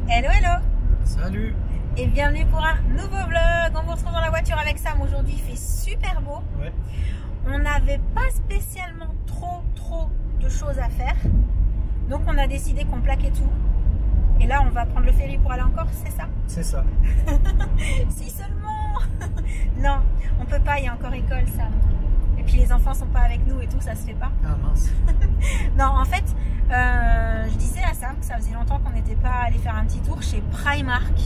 Hello hello. Salut. Et bienvenue pour un nouveau vlog. On vous retrouve dans la voiture avec Sam. Aujourd'hui il fait super beau. Ouais. On n'avait pas spécialement trop de choses à faire. Donc on a décidé qu'on plaquait tout. Et là on va prendre le ferry pour aller en Corse, c'est ça? C'est ça. Si seulement. Non, on peut pas, il y a encore école Sam. Et puis les enfants sont pas avec nous et tout, ça se fait pas. Ah mince. Non, en fait, je disais à Sam que ça faisait longtemps qu'on n'était pas allé faire un petit tour chez Primark.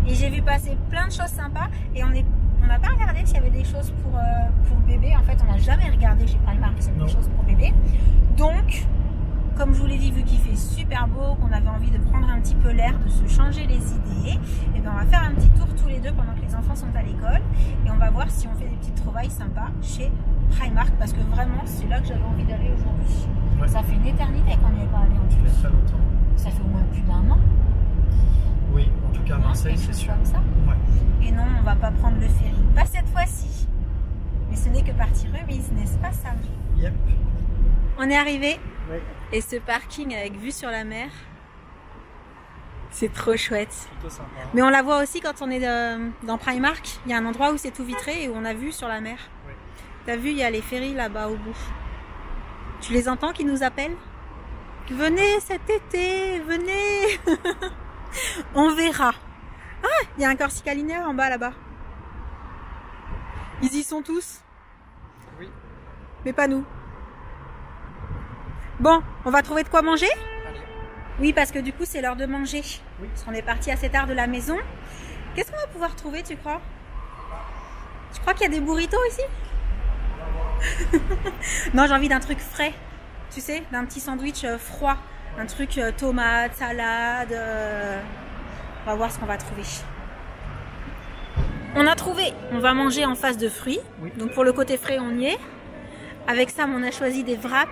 Et j'ai vu passer plein de choses sympas. Et on n'a pas regardé s'il y avait des choses pour bébé. En fait, on n'a jamais regardé chez Primark s'il y avait des choses pour bébé. Donc, comme je vous l'ai dit, vu qu'il fait super beau, qu'on avait envie de prendre un petit peu l'air, de se changer les idées, et bien on va faire un petit tour tous les deux pendant que les enfants sont à l'école. Et on va voir si on fait des petites trouvailles sympas chez Primark, parce que vraiment c'est là que j'avais envie d'aller aujourd'hui. Ouais. Ça fait une éternité qu'on n'y est pas allé en plus. Ça fait très longtemps. Ça fait au moins plus d'un an. Oui, en tout cas à Marseille, c'est sûr. Comme ça. Ouais. Et non, on va pas prendre le ferry. Pas cette fois-ci. Mais ce n'est que partie remise, n'est-ce pas Sam? Yep. On est arrivé. Oui. Et ce parking avec vue sur la mer, c'est trop chouette. Plutôt sympa. Mais on la voit aussi quand on est dans Primark. Il y a un endroit où c'est tout vitré et où on a vue sur la mer. Oui. T'as vu, il y a les ferries là-bas au bout. Tu les entends qui nous appellent? Venez cet été, venez. On verra. Ah, il y a un Corsica linéaire en bas là-bas. Ils y sont tous? Oui. Mais pas nous. Bon, on va trouver de quoi manger? Allez. Oui, parce que du coup, c'est l'heure de manger. Oui. Parce qu'on est parti assez tard de la maison. Qu'est-ce qu'on va pouvoir trouver, tu crois? Tu crois qu'il y a des burritos ici? Non, j'ai envie d'un truc frais. Tu sais, d'un petit sandwich froid. Un truc tomate, salade. On va voir ce qu'on va trouver. On a trouvé. On va manger en face de fruits. Oui. Donc pour le côté frais, on y est. Avec Sam, on a choisi des wraps.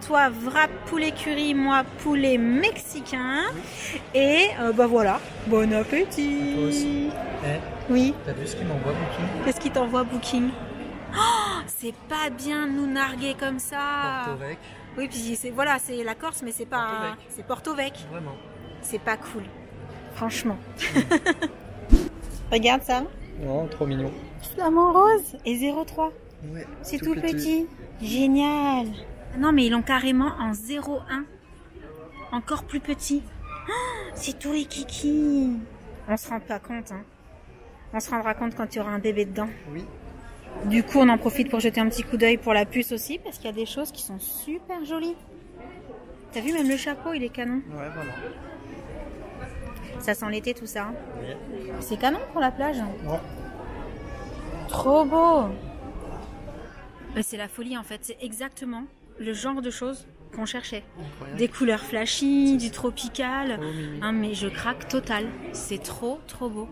Toi, wrap poulet curry, moi, poulet mexicain. Oui. Et bah voilà, bon appétit. Toi aussi. Oui. T'as vu ce qu'il m'envoie Booking? Qu'est-ce qui t'envoie Booking? Oh, c'est pas bien de nous narguer comme ça. Porto Vec. Oui, puis c'est voilà, c'est la Corse, mais c'est pas, c'est Porto Vec. Vraiment. C'est pas cool, franchement. Regarde ça. Oh, trop mignon. Flamant rose et 0,3. Ouais. C'est tout petit. Génial. Non, mais ils l'ont carrément en 0,1. Encore plus petit. Oh, c'est tout les kikis. On se rend pas compte, hein. On se rendra compte quand il y aura un bébé dedans. Oui. Du coup, on en profite pour jeter un petit coup d'œil pour la puce aussi, parce qu'il y a des choses qui sont super jolies. T'as vu, même le chapeau, il est canon. Ouais, voilà. Ça sent l'été, tout ça. Hein. Oui. C'est canon pour la plage. Ouais. Trop beau. C'est la folie, en fait. C'est exactement le genre de choses qu'on cherchait. Incroyable. Des couleurs flashy, du tropical. Trop mimi. Hein, mais je craque total. C'est trop beau.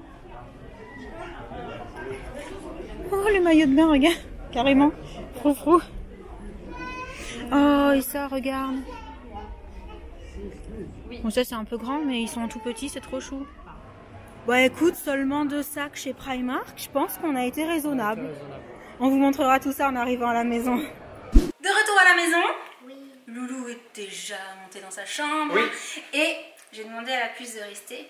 Oh, le maillot de bain, regarde. Carrément. Frou. Oh, et ça, regarde. Bon, ça, c'est un peu grand, mais ils sont tout petits, c'est trop chou. Bah, écoute, seulement 2 sacs chez Primark. Je pense qu'on a été raisonnable. On vous montrera tout ça en arrivant à la maison. De retour à la maison. Oui. Loulou est déjà monté dans sa chambre. Oui. Et j'ai demandé à la puce de rester.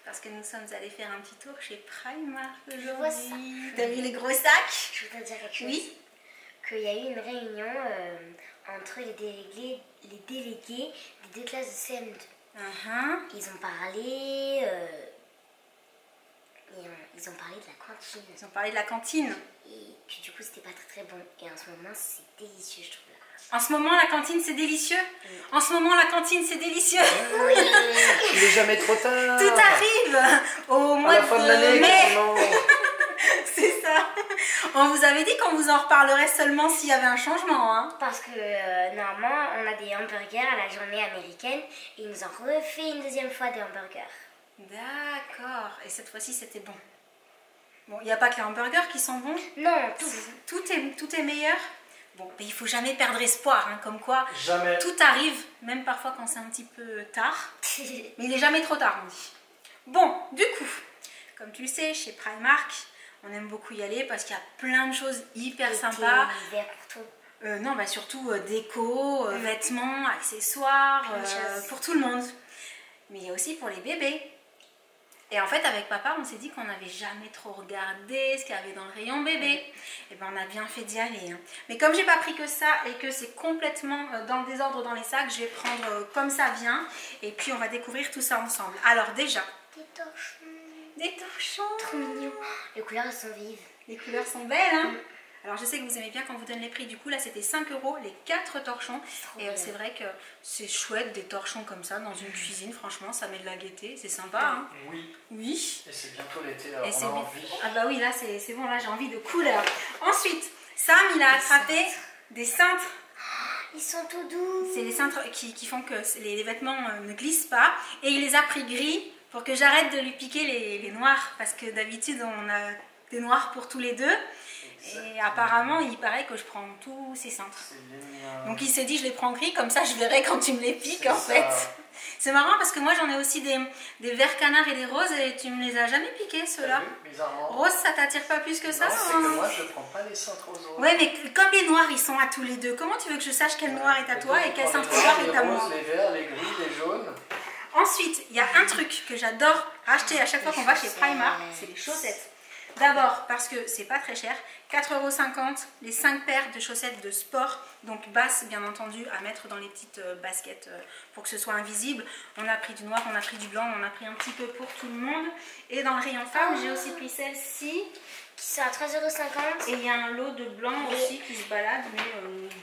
Parce que nous sommes allés faire un petit tour chez Primark aujourd'hui. T'as vu les gros sacs? Je voudrais dire quelque chose. Oui. Qu'il y a eu une réunion entre les délégués des 2 classes de CM2. Ils ont parlé... ils ont parlé de la cantine. Ils ont parlé de la cantine. Et puis du coup, c'était pas très bon. Et en ce moment, c'est délicieux, je trouve. En ce moment, la cantine, c'est délicieux. Oui. En ce moment, la cantine, c'est délicieux. Oui. Il n'est jamais trop tard. Tout arrive au mois de l'année. mai. C'est ça. On vous avait dit qu'on vous en reparlerait seulement s'il y avait un changement. Hein. Parce que normalement, on a des hamburgers à la journée américaine. Et ils nous ont refait une deuxième fois des hamburgers. D'accord. Et cette fois-ci, c'était bon. Bon, il n'y a pas que les hamburgers qui sont bons. Non, tout est meilleur. Bon, mais il faut jamais perdre espoir, hein, comme quoi jamais. Tout arrive, même parfois quand c'est un petit peu tard. Mais il n'est jamais trop tard, on dit. Bon, du coup, comme tu le sais, chez Primark, on aime beaucoup y aller parce qu'il y a plein de choses hyper sympas. Pour tout. Non, bah surtout déco, vêtements, accessoires, pour tout le monde. Mais il y a aussi pour les bébés. Et en fait, avec papa, on s'est dit qu'on n'avait jamais trop regardé ce qu'il y avait dans le rayon bébé. Et ben, on a bien fait d'y aller. Hein. Mais comme j'ai pas pris que ça et que c'est complètement dans le désordre dans les sacs, je vais prendre comme ça vient. Et puis, on va découvrir tout ça ensemble. Alors déjà... Des torchons. Des torchons. Trop mignons. Les couleurs, elles sont vives. Les couleurs sont belles, hein. Alors je sais que vous aimez bien quand on vous donne les prix, du coup là c'était 5 € les 4 torchons. Et c'est vrai que c'est chouette des torchons comme ça dans une cuisine, franchement ça met de la gaieté, c'est sympa. Hein. Oui. Oui. Et c'est bientôt l'été, alors Et on a envie. Ah bah oui, là c'est bon, là j'ai envie de couleurs. Ensuite, Sam il a attrapé des cintres. Ils sont tout doux. C'est les cintres qui font que les vêtements ne glissent pas. Et il les a pris gris pour que j'arrête de lui piquer les noirs. Parce que d'habitude on a des noirs pour tous les deux. Et apparemment, il paraît que je prends tous ces cintres. Donc il s'est dit, je les prends gris, comme ça je verrai quand tu me les piques en fait. C'est marrant parce que moi j'en ai aussi des verts canards et des roses et tu me les as jamais piqués ceux-là. Rose, ça t'attire pas plus que ça? Non, c'est que moi je prends pas les cintres aux autres. Ouais, mais comme les noirs ils sont à tous les deux, comment tu veux que je sache quel noir est à toi et quel cintre noir est à moi? Les verts, les gris, les jaunes. Ensuite, il y a un truc que j'adore acheter à chaque fois qu'on va chez Primark, c'est les chaussettes. D'abord parce que c'est pas très cher, 4,50 €, les 5 paires de chaussettes de sport, donc basses bien entendu à mettre dans les petites baskets pour que ce soit invisible. On a pris du noir, on a pris du blanc, on a pris un petit peu pour tout le monde. Et dans le rayon femmes, j'ai aussi pris celle-ci. Qui sont à 3,50 €. Et il y a un lot de blanc aussi qui se balade, mais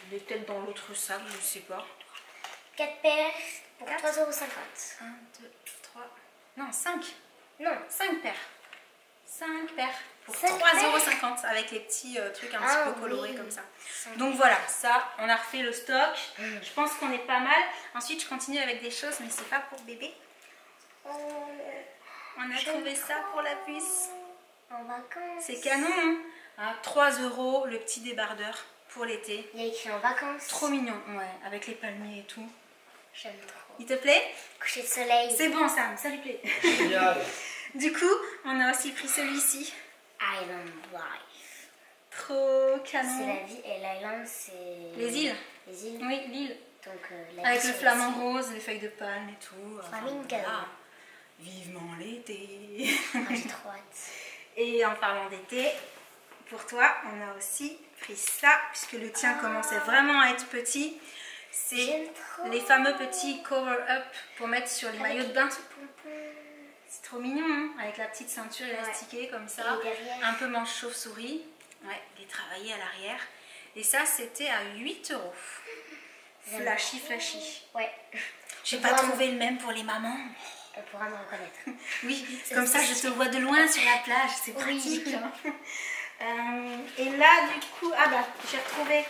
il est peut-être dans l'autre sac, je sais pas. 4 paires pour 3,50 €. 1, 2, 3, non 5. Non. 5 paires. 5 paires pour 5 3,50 € avec les petits trucs un petit peu colorés comme ça. Donc voilà, ça, on a refait le stock. Je pense qu'on est pas mal. Ensuite, je continue avec des choses, mais c'est pas pour bébé. On a trouvé ça pour la puce. En vacances. C'est canon, hein. 3 € le petit débardeur pour l'été. Il y a écrit en vacances. Trop mignon, ouais, avec les palmiers et tout. J'aime trop. Il te plaît? Coucher de soleil. C'est bon, Sam, ça lui plaît. Génial. Du coup, on a aussi pris celui-ci. Island Life. Trop C'est canon. la vie et l'island c'est... Les îles. Les îles. Oui, l'île. Donc, la Avec vie le sur flamant les îles. rose, les feuilles de palme et tout. Flamingo. Voilà. Vivement l'été. Ah, j'ai trop hâte. Et en parlant d'été, pour toi, on a aussi pris ça, puisque le tien commençait vraiment à être petit. C'est J'aime trop. les fameux petits cover-up pour mettre sur les maillots de bain. C'est trop mignon, hein, avec la petite ceinture élastiquée comme ça. Et derrière. Un peu manche chauve-souris. Ouais, il est travaillé à l'arrière. Et ça, c'était à 8 €. Flashy, flashy. Ouais. J'ai pas trouvé le même pour les mamans. Elle pourra me reconnaître. Oui, comme ça je te vois de loin sur la plage, c'est pratique. Et là du coup, ah bah j'ai retrouvé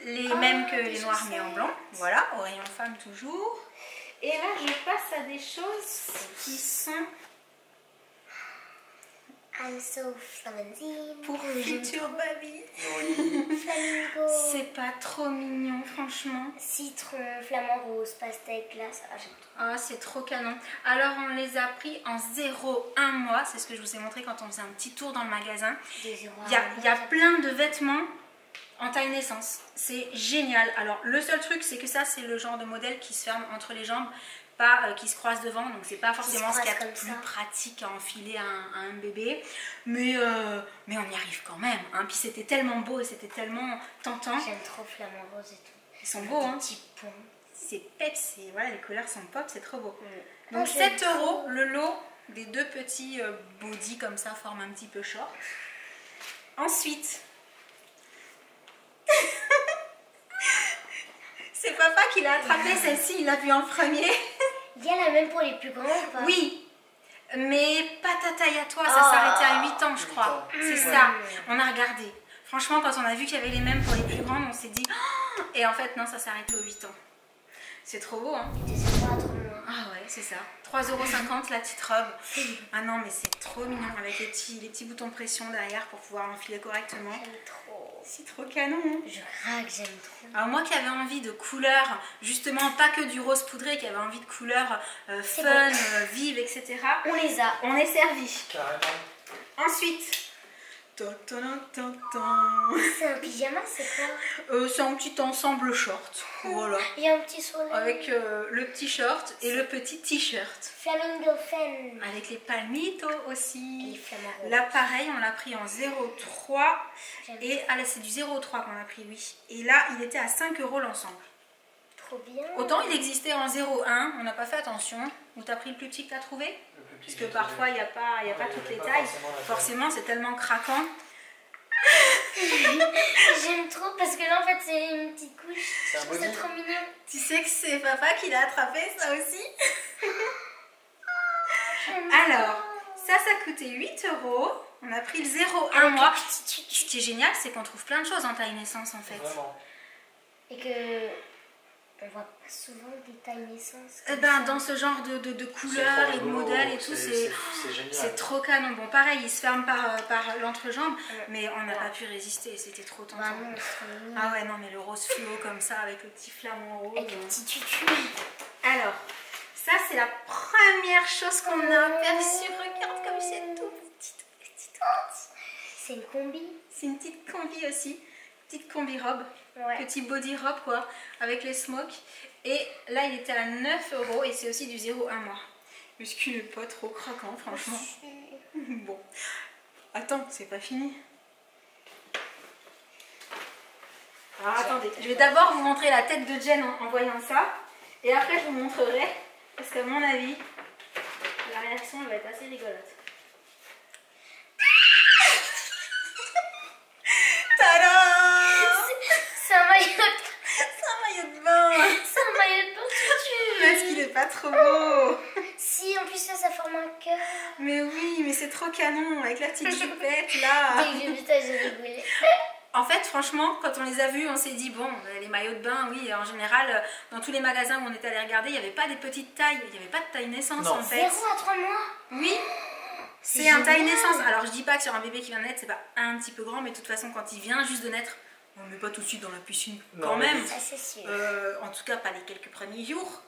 les mêmes que les noirs mais en blanc. Voilà, au rayon femme toujours. Et là je passe à des choses qui sont I'm so flamantine. pour futur baby. Flamingo. C'est pas trop mignon franchement. Citron, flamant rose, pastèque, glace. Ah, j'aime trop. Ah, c'est trop canon. Alors on les a pris en 0,1 mois. C'est ce que je vous ai montré quand on faisait un petit tour dans le magasin. Des zéros. Il y a plein de vêtements en taille naissance. C'est génial. Alors le seul truc c'est que ça c'est le genre de modèle qui se ferme entre les jambes, pas qui se croise devant. Donc c'est pas forcément ce qu'il y a de plus pratique à enfiler à un bébé. Mais on y arrive quand même. Hein. Puis c'était tellement beau et c'était tellement tentant. J'aime trop flamant rose et tout. Ils sont beaux hein. Petit pont. C'est peps et voilà les couleurs sont pop, c'est trop beau. Donc Donc 7 € le lot des deux petits bodys comme ça, forme un petit peu short. Ensuite, c'est papa qui l'a attrapé celle-ci, il l'a vu en premier. Il y a la même pour les plus grands ou pas? Oui, mais pas ta taille à toi, ça s'arrêtait à 8 ans je crois. C'est ça, on a regardé. Franchement quand on a vu qu'il y avait les mêmes pour les plus grandes, on s'est dit oh! Et en fait non, ça s'arrêtait aux 8 ans. C'est trop beau hein. Des zéros à trop loin. Ah ouais, c'est ça. 3,50 € la petite robe. Ah non, mais c'est trop mignon avec les petits boutons de pression derrière pour pouvoir l'enfiler correctement. J'aime trop. C'est trop canon. Hein. Je craque, j'aime trop. Alors moi qui avais envie de couleurs, justement pas que du rose poudré, qui avait envie de couleurs fun, vives, etc. On les a. On est servi. Carrément. Ensuite, C'est un pyjama, c'est quoi? C'est un petit ensemble short. Voilà. Il y a un petit soleil. Avec le petit short et le petit t-shirt. Flamingo fan. Avec les palmitos Et aussi. flamants. Là pareil, on l'a pris en 0,3. Et ah là c'est du 0,3 qu'on a pris, oui. Et là il était à 5 € l'ensemble. Trop bien. Autant il existait en 0,1, on n'a pas fait attention. Ou t'as pris le plus petit que t'as trouvé? Parce que parfois il n'y a pas toutes les tailles. Forcément c'est tellement craquant. J'aime trop parce que là en fait c'est une petite couche. C'est trop mignon. Tu sais que c'est papa qui l'a attrapé ça aussi? Alors, ça coûtait 8 €. On a pris le 0,1 mois. Ce qui est génial, c'est qu'on trouve plein de choses en taille naissance en fait. Vraiment. Et que on voit pas souvent des tailles naissance. Dans ce genre de couleurs et de modèles et tout, c'est trop canon. Bon, pareil, il se ferme par l'entrejambe, mais on n'a pas pu résister, c'était trop tentant. Bah non, c'est Ah ouais, non, mais le rose fluo comme ça, avec le petit flamant rose. avec le petit tutu. Alors, ça c'est la première chose qu'on a aperçue. Regarde comme c'est tout petit, tout petit, tout petit. C'est une combi. C'est une petite combi aussi, petite combi robe, Ouais. petit body robe quoi, avec les smokes. Et là il était à 9 € et c'est aussi du 0,1 mois. Le cul n'est pas trop craquant franchement. Bon, attends, c'est pas fini. Alors attendez, je vais d'abord vous montrer la tête de Jen en voyant ça. Et après je vous montrerai, parce qu'à mon avis, la réaction elle va être assez rigolote. Tadam! C'est un maillot de... C'est un maillot de bain! C'est un maillot de bain tutu. Est-ce qu'il est pas trop beau? Si, en plus ça forme un cœur. Mais oui, mais c'est trop canon, avec la petite jupette là! Dès que j'ai vu ça, j'ai rigolé. En fait, franchement, quand on les a vus, on s'est dit, bon, les maillots de bain, oui, en général, dans tous les magasins où on était allé regarder, il n'y avait pas des petites tailles, il n'y avait pas de taille naissance Non. en fait. 0 à 3 mois. Oui, C'est c'est un taille génial. naissance. Alors, je dis pas que sur un bébé qui vient de naître, c'est pas un petit peu grand, mais de toute façon, quand il vient juste de naître, on ne met pas tout de suite dans la piscine quand Non, mais même. Ça, c'est sûr. En tout cas, pas les quelques premiers jours.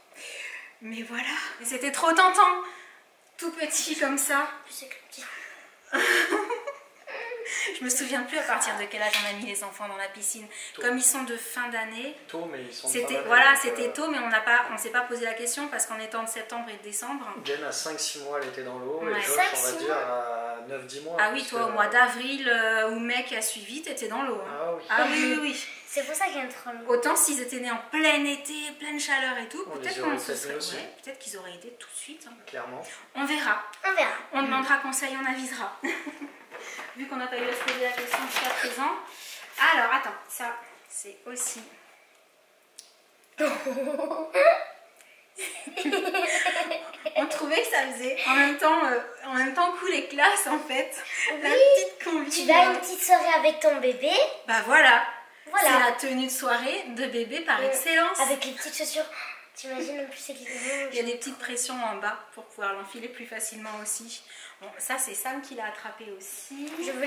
Mais voilà, et c'était trop tentant, tout petit comme ça. Plus c'est que le petit. Je me souviens plus à partir de quel âge on a mis les enfants dans la piscine. Tôt. Comme ils sont de fin d'année, Tôt, mais ils sont de c'était fin d'année, voilà, donc, c'était tôt, mais on s'est pas posé la question parce qu'en étant de septembre et de décembre. Jen à 5-6 mois, elle était dans l'eau, Ouais. et Josh, 5-6 on va dire, à 9-10 mois. Ah oui, parce toi que- au mois d'avril ou mai qui a suivi, t'étais dans l'eau. Hein. Ah oui. Ah oui, oui, oui. C'est pour ça qu'il y a trop long. Autant s'ils étaient nés en plein été, pleine chaleur et tout, On les peut-être aurait qu'on se peut-être serait. mis aussi. Ouais, peut-être qu'ils auraient été tout de suite. Hein. Clairement. On verra. On verra. On demandera conseil, on avisera. Vu qu'on n'a pas eu à se poser la question jusqu'à présent. Alors, attends, ça, c'est aussi... On trouvait que ça faisait en même temps cool et classe en fait. La petite combi. Tu vas à une petite soirée avec ton bébé. Bah voilà. Voilà. C'est la tenue de soirée de bébé par excellence. Avec les petites chaussures. T'imagines en plus c'est Il y a des petites pressions en bas pour pouvoir l'enfiler plus facilement aussi. Bon, ça c'est Sam qui l'a attrapé aussi. Je veux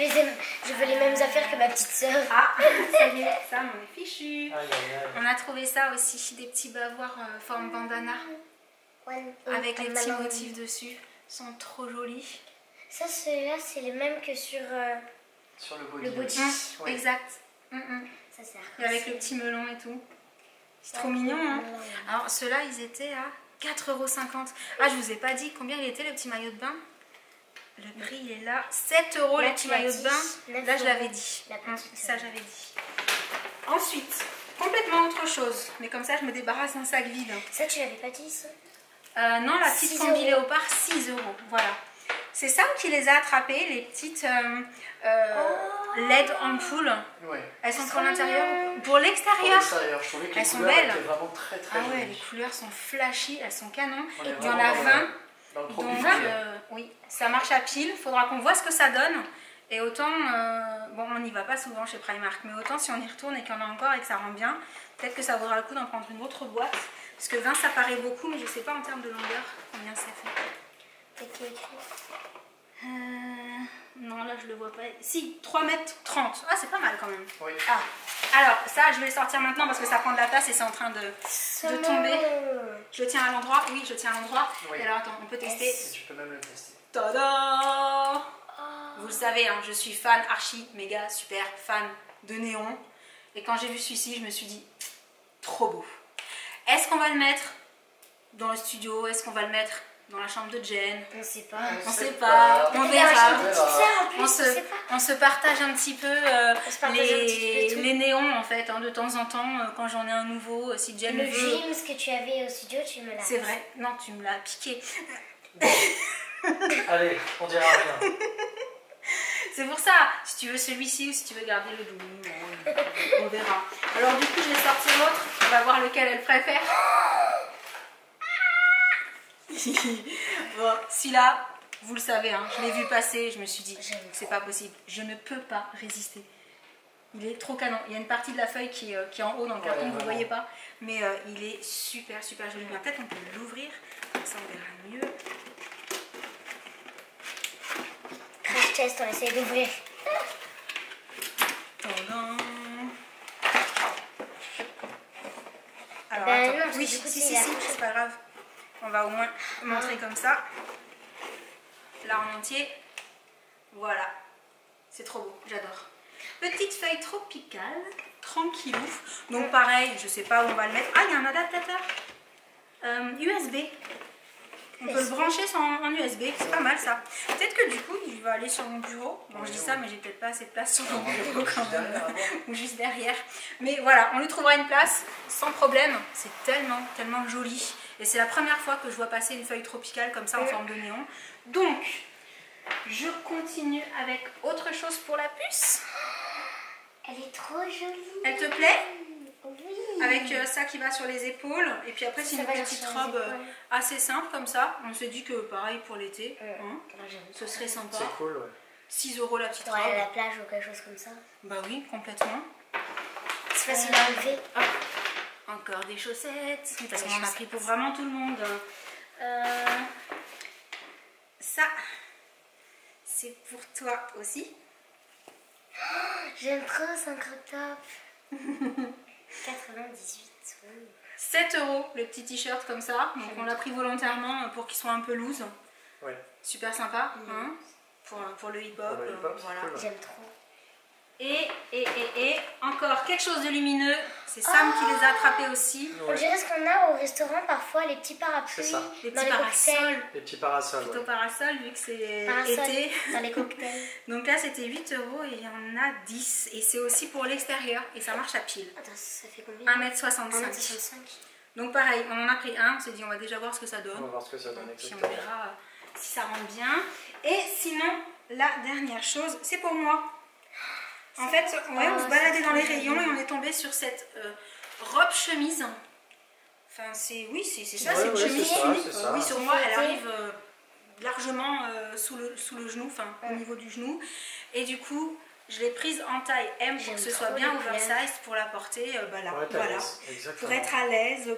les mêmes affaires que ma petite sœur. Ah, ça y est, Sam, on est fichu. Aïe, aïe, aïe. On a trouvé ça aussi, des petits bavoirs forme bandana avec les petits motifs dessus. Ils sont trop jolis. Ça, ceux-là, c'est les mêmes que sur Sur le body. le body. Oui. Exact. Ça, c'est Et avec le petit melon et tout. C'est trop mignon, hein. Alors, ceux-là, ils étaient à 4,50 €. Ah, je vous ai pas dit combien il était le petit maillot de bain. Le prix, il est là. 7 € Là, le petit tu l'as maillot de dit. bain. 9 Là, je €. l'avais dit. La petite. Ça, j'avais dit. Ensuite, complètement autre chose. Mais comme ça, je me débarrasse d'un sac vide. Ça, tu l'avais pas dit, ça? Non, la petite 6 combi €. léopard, 6 €. Voilà. C'est Sam qui les a attrapées, les petites LED ampoules. Ouais. Elles sont Trop pour l'intérieur, mignon. pour Pour l'extérieur. l'extérieur, je trouvais que les Elles sont couleurs belles. étaient vraiment très très Ah ouais, les jolies. couleurs sont flashy, elles sont canon. On est Il y en vraiment a 20. Dans le Donc, tropical. oui, ça marche à pile. Il faudra qu'on voit ce que ça donne. Et autant, bon, on n'y va pas souvent chez Primark, mais autant si on y retourne et qu'il y en a encore et que ça rend bien, peut-être que ça vaudra le coup d'en prendre une autre boîte. Parce que 20, ça paraît beaucoup, mais je ne sais pas en termes de longueur combien ça fait. C'est qui écrit? Non, là, je le vois pas. Si, 3,30 m. Ah, c'est pas mal quand même. Oui. Ah, alors, ça, je vais le sortir maintenant parce que ça prend de la place et c'est en train de tomber. Je le tiens à l'endroit. Oui, je tiens à l'endroit. Oui. Et alors, attends, on peut tester. Et tu peux même le tester. Tada! Vous le savez, hein, je suis fan, archi, méga, super fan de néon. Et quand j'ai vu celui-ci, je me suis dit, trop beau. Est-ce qu'on va le mettre dans le studio? Est-ce qu'on va le mettre dans la chambre de Jen? On sait pas. On sait pas, on verra. On se partage un petit peu les néons en fait, hein, de temps en temps, quand j'en ai un nouveau, si Jen le veut. James que tu avais au studio, tu me l'as. C'est vrai, non, tu me l'as piqué. Bon. Allez, on dira rien. C'est pour ça, si tu veux celui-ci ou si tu veux garder le double, on verra. Alors du coup, je vais sortir l'autre, on va voir lequel elle préfère. Bon, celui-là, vous le savez, hein, je l'ai vu passer, je me suis dit, c'est pas possible, je ne peux pas résister. Il est trop canon. Il y a une partie de la feuille qui est en haut dans le carton, vous ne voyez pas, mais il est super super joli. Peut-être on peut l'ouvrir, comme ça on verra mieux. Crash test, on essaie d'ouvrir. Tadam. Alors, Ben attends. non, Oui, du coup, si, c'est c'est pas grave. On va au moins montrer comme ça. Là en entier. Voilà. C'est trop beau, j'adore. Petite feuille tropicale, tranquillou. Donc pareil, je sais pas où on va le mettre. Ah, il y a un adaptateur USB. On peut le brancher en USB, c'est pas mal ça. Peut-être que du coup, il va aller sur mon bureau. Bon, je dis ça, mais j'ai peut-être pas assez de place sur mon bureau quand même. Ou juste derrière. Mais voilà, on lui trouvera une place sans problème. C'est tellement, tellement joli. Et c'est la première fois que je vois passer une feuille tropicale comme ça en forme de néon. Donc, je continue avec autre chose pour la puce. Elle est trop jolie. Elle te plaît? Oui. Avec ça qui va sur les épaules. Et puis après, c'est une petite robe assez simple comme ça. On s'est dit que pareil pour l'été. Hein, ce serait sympa. C'est cool, ouais. 6 € la petite robe. Ouais, à la plage ou quelque chose comme ça. Bah oui, complètement. C'est facile à enlever. Hop. Encore des chaussettes. Parce qu'on en a pris pour vraiment tout le monde. Ça, c'est pour toi aussi. J'aime trop ce crop top. 98. 7 € le petit t-shirt comme ça. Donc on l'a pris volontairement pour qu'il soit un peu loose. Ouais. Super sympa. Hein, pour le hip-hop. Voilà. Cool, ouais. J'aime trop. Et encore quelque chose de lumineux. C'est Sam qui les a attrapés aussi. Ouais. On dirait ce qu'on a au restaurant parfois, les petits parapluies. Les petits parasols. Les petits parasols. Plutôt parasol vu que c'est parasol été. Dans les cocktails. Donc là c'était 8 € et il y en a 10. Et c'est aussi pour l'extérieur et ça marche à pile. Attends, ça fait combien? 1,65 m. 1,65 m. Donc pareil, on en a pris un. On s'est dit on va déjà voir ce que ça donne. On va voir ce que ça donne. Puis on verra si ça rentre bien. Et sinon, la dernière chose, c'est pour moi. En fait, ouais, on se baladait dans les rayons et on est tombé sur cette robe chemise. Enfin, c'est ça, c'est une chemise unique. Oui, sur moi, elle arrive largement sous le genou, enfin au niveau du genou. Et du coup, je l'ai prise en taille M pour que ce soit bien oversize pour la porter là. Voilà. Pour être à l'aise,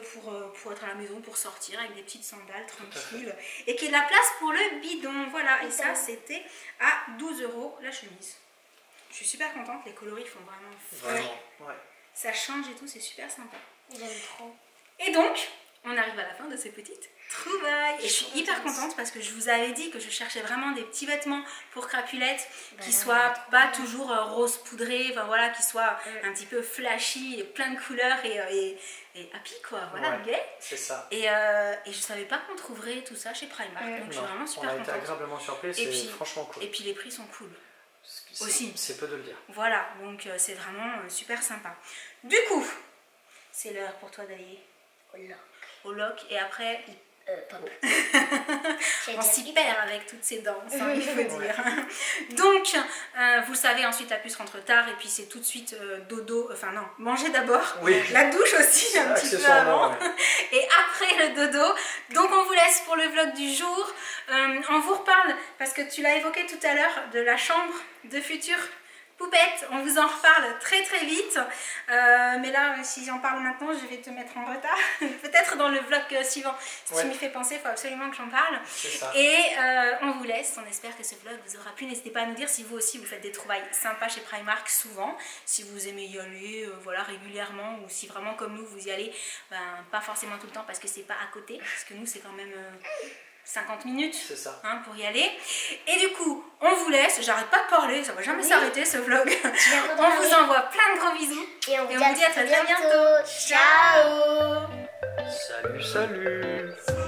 pour être à la maison, pour sortir avec des petites sandales tranquilles. Et qu'il y ait de la place pour le bidon. Voilà. Et ça, c'était à 12 € la chemise. Je suis super contente, les coloris font vraiment frais. Ouais. Ça change et tout, c'est super sympa. J'aime trop. Et donc, on arrive à la fin de ces petites trouvailles. Et je suis hyper contente parce que je vous avais dit que je cherchais vraiment des petits vêtements pour crapulette qui soient pas toujours rose poudré, enfin voilà, qui soient un petit peu flashy, plein de couleurs et happy quoi, voilà, gay. C'est ça. Et je savais pas qu'on trouverait tout ça chez Primark, donc je suis vraiment super contente. On a été agréablement surpris, c'est franchement cool. Et puis les prix sont cool. Aussi. C'est peu de le dire. Voilà, donc c'est vraiment super sympa. Du coup, c'est l'heure pour toi d'aller au lock et après pop. on s'y perd avec toutes ces danses, hein, il faut dire. Donc, vous le savez, ensuite la puce rentre tard et puis c'est tout de suite dodo, enfin non, manger d'abord, la douche aussi un petit peu avant, et après le dodo. Donc on vous laisse pour le vlog du jour. On vous reparle, parce que tu l'as évoqué tout à l'heure, de la chambre de futures poupette, on vous en reparle très très vite, mais là si j'en parle maintenant je vais te mettre en retard, peut-être dans le vlog suivant, si tu m'y fais penser, il faut absolument que j'en parle. Et on vous laisse, on espère que ce vlog vous aura plu, n'hésitez pas à nous dire si vous aussi vous faites des trouvailles sympas chez Primark souvent, si vous aimez y aller voilà, régulièrement, ou si vraiment comme nous vous y allez, pas forcément tout le temps parce que c'est pas à côté, parce que nous c'est quand même... 50 minutes C'est ça. Hein, pour y aller. Et du coup, on vous laisse. J'arrête pas de parler, ça va jamais s'arrêter ce vlog. On vous envoie plein de gros bisous. Et on vous dit à très bientôt. Ciao. Salut, salut.